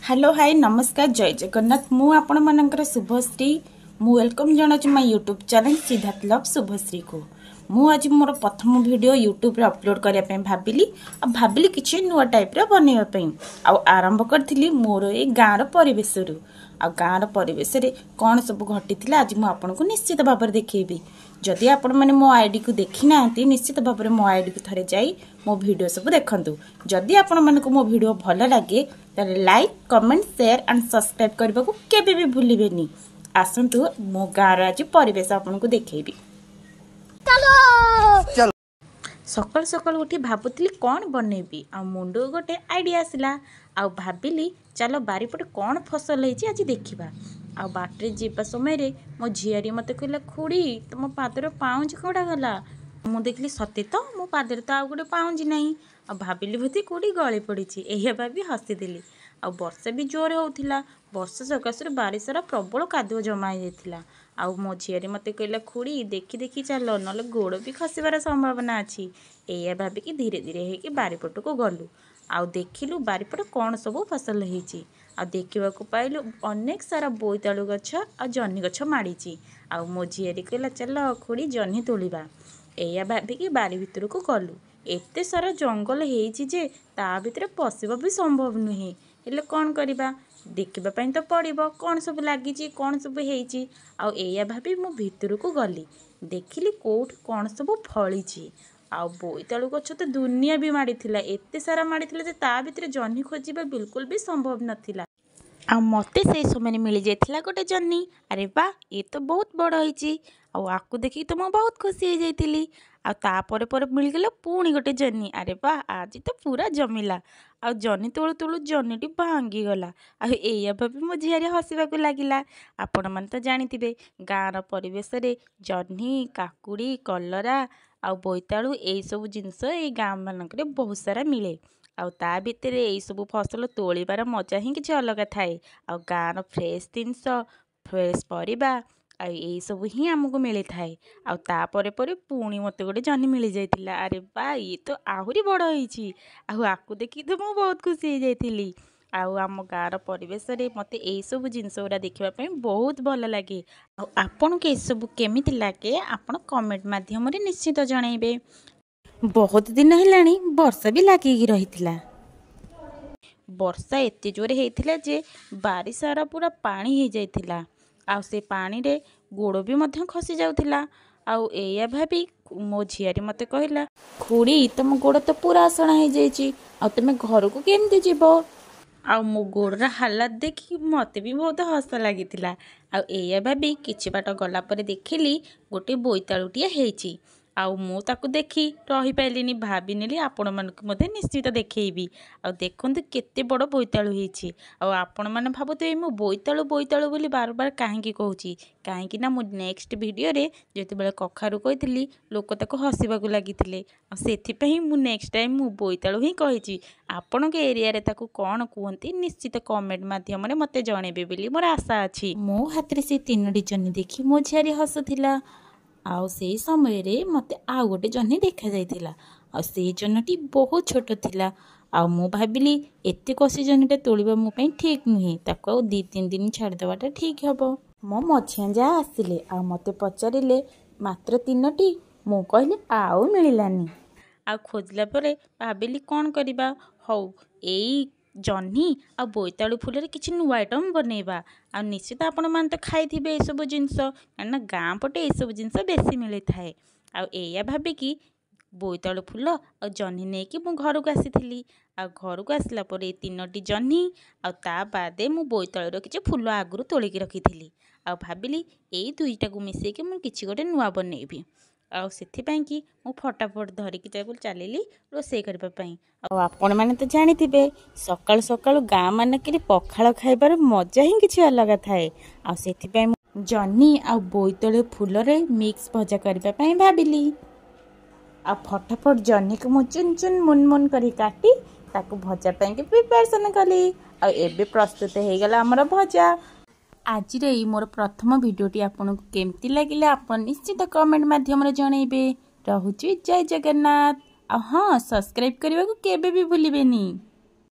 Hello hi नमस्कार जय जगन्नाथ मु आपण मानकर शुभश्री मु वेलकम जनाऊँ my YouTube channel Siddharth love Subhashree को मु आज मोर प्रथम वीडियो यूट्यूब रे अपलोड करने भाविली किसी नुआ टाइप रे बनइबा आरंभ करी मोर ए गाँव परिवेश गाँव परिवेश कौन सब घटी आज मुझे आपको निश्चित भाव में देखी जदि आपण मैंने मो आईडी को देखी ना निश्चित भाव में मो आईडी को थरे जाई मो वीडियो सब देखंतु जदि आपण मानक मो वीडियो भल लगे तारे like comment share and subscribe करबा को केबे भी भूलिबेनी। आसंतु मो गाँव आज परिवेश आपनको देखैबी। चलो सकाल सकाल उठी भाबुतली कौन बनैबी आ मुंड गोटे आइडिया आसला आ भाबिली चलो बारीपटे कौन फसल है आज देखिबा। आ बाटरे जीवा समय मो झियारी मते कहला खुड़ी तुम पादर पाउंज कड़ा गला मु देखली सत्य तो मो पादर तो आउ गोटे पाउंज नहीं आ भाबिली भती कोड़ी गली पड़ी यही भाभी हसीदेली। आ वर्षा भी जोर होउथिला वर्षा सकाशे बारिशर प्रबल कादुଅ जमा होइथिला। आ मो झियारी मते कहला खुड़ी देखी देखी चल नले गोड़ भी खसिबार संभावना अच्छी एया भाबिकी धीरे धीरे हेकि बारीपट को गलु आ देखिलु बारीपट कौन सब फसल होइछि आ देखिबाकू पाइलु अनेक सारा बोईतालु गछ आ जह्नी गछ माड़ी आ मो झियारी कहला चल खुड़ी जह्नी तोलिबा एया भाबिकी बारी भितर को गलु एते सारा जंगल हेइछि जे ता भितर पशिबा भी संभव नुहे हेले कौन करिबा देखिबा पई तो पड़िबो कौन सब लागिछि कौन सब हेइछि आ एया भाबी मो भितर को गली देखिली कोठ कौन सब फळिछि आ बोईतालु गछ तो दुनिया भी माड़ी थिला एते सारा माड़ी थिला जे ता भितर जह्नी खोजिबा बिल्कुल भी संभव नथिला। आ मते से समय मिल जाइथिला गोटे जह्नी अरे वाह ये तो बहुत बड़ होइछि आकु देखी तो मैं बहुत खुशी हो जाइली आ तापर पर मिलगला पुणी गोटे जह्नी अरे वाह आज तो पूरा जमिला आ जह्नी तोलु तोलु जह्नीटी भांगी गला आ एया भाभी मो झियारी हसवा को लागिला। आपण मन तो जानिथिबे गाँव परिवेश रे जह्नी काकुड़ी कलरा आ बोईतालु एई सब जिनस ए गाँव मानक बहुत सारा मिले आ ता भितर यही सब फसल तोलिबार मजा ही किसी अलग थाए आ गाँव फ्रेश जिनस फ्रेश परिबा आ यही सब ही आमको मिली थाए आ तापर पर पुणी मते गोटे जह्नी मिल जाइतिला अरे बा ये तो आहुरी बड़ होइछि आकु देखि तो मु बहुत खुशी हो जाइतिली। आम गाँव परिवेश रे मते एई सब जिनस गुरा देखिबा पई बहुत भल लागे आ आपन के सब केमिति लागे आपन कमेंट माध्यम रे निश्चित जणाइबे। बहुत दिन हेलाणी वर्षा भी लागिकी रही वर्षा एते जोरे होइथिला जे बारिशार पूरा पानी हो जाइथिला आ से पानी रे गोड़ भी मध्य खसी जाउथिला आ एया भाभी मो झियारी मते कहला खुड़ी तुम गोड़ तो पूरा असणा हो जाइछि आ तुम घर को केमती जीवो आ मो गोड़र हालत देखी मते भी बहुत हस लागिथिला आ एया भाभी किछि बाट गला परे देखिली गोटे बोईतालुटिया हेइछि आउ मु ताकू देखी रही पाइलिनी भाभी नेली आपण मानक मते निश्चित देखैबी आ देखंतु केते बड़ बोईतालु हेछि आ आपण माने भाबुते मु बोईतालु बोईतालु बोली बार बार काहेकि कहूची काहेकि ना मु नेक्स्ट वीडियो रे जते बेले कखारु कहितली लोक ताको हसीबा को लागिथिले आ सेथि पई मु नेक्स्ट टाइम मु बोईतालु ही कहिची आपण के एरिया रे ताको कोन कुहंती निश्चित कमेंट माध्यम रे मते जणेबे बोली मोर आशा अछि। मो हाथ रे से तीनडी जन्नी देखि मो झियारी हसुथिला आउ से समय रे मते आउ गोटे जह्नी देखा जाइथिला आ से जह्नीटी बहुत छोट थिला आ मु भाबिली एते कसी जह्नीटा तोलिबा मो पई ठीक नुहे ताको आ 2-3 दिन छाड़ देवाटा ठीक हबो। मो मछिया जा आसिले आ मते पचारिले मात्र 3टी मु कहले आउ मिलिलानी आ खोजला परे भाबिली कोन करिबा हौ एई जह्नी आ बोईतालु फूल किसी नुआ आइटम बनइबा आ निश्चित आपण मान तो खाइथिबे ए सब जिनस काना गाँ पटे ए सब जिनस बेसी मिली थाए आ एया भाबिकी बोईतालु फूल आ जह्नी नेकी मु घर को आसीथिली आ घर को आसला पर 3टी जह्नी आ ता बादे मु बोईतालुर किछि फूल आगुरु तोलिकी रखिथिली आ भाबिली एई दुईटा को मिसेकी मु किछि गोटे नुआ बनइबी आउ सेथिपाई कि मु फटाफट धरिकी चलिली रोषेई करबा पई। आ आपण माने तो जानिथिबे सकाळ सकाळ गाँ मानकरी पखाळ खाइबार मजा ही किछि अलग थाए आ सेथिपाई जह्नी आ बोईतालु फूल रे मिक्स भजा करबा पई भाबिली आ फटाफट जह्नी को मु चुन चुन मुन मुन करी काटी ताको भजा पई के प्रिपरेशन कली आ एबे प्रस्तुत हे गेला हमर भजा। आज रे मोर प्रथम वीडियोटी आपन को केमती लागिला आपन निश्चित कमेंट माध्यम रे जणैबे। रहुची जय जगन्नाथ आ हाँ सब्सक्राइब करबा को केबे भी भूलिबेनी।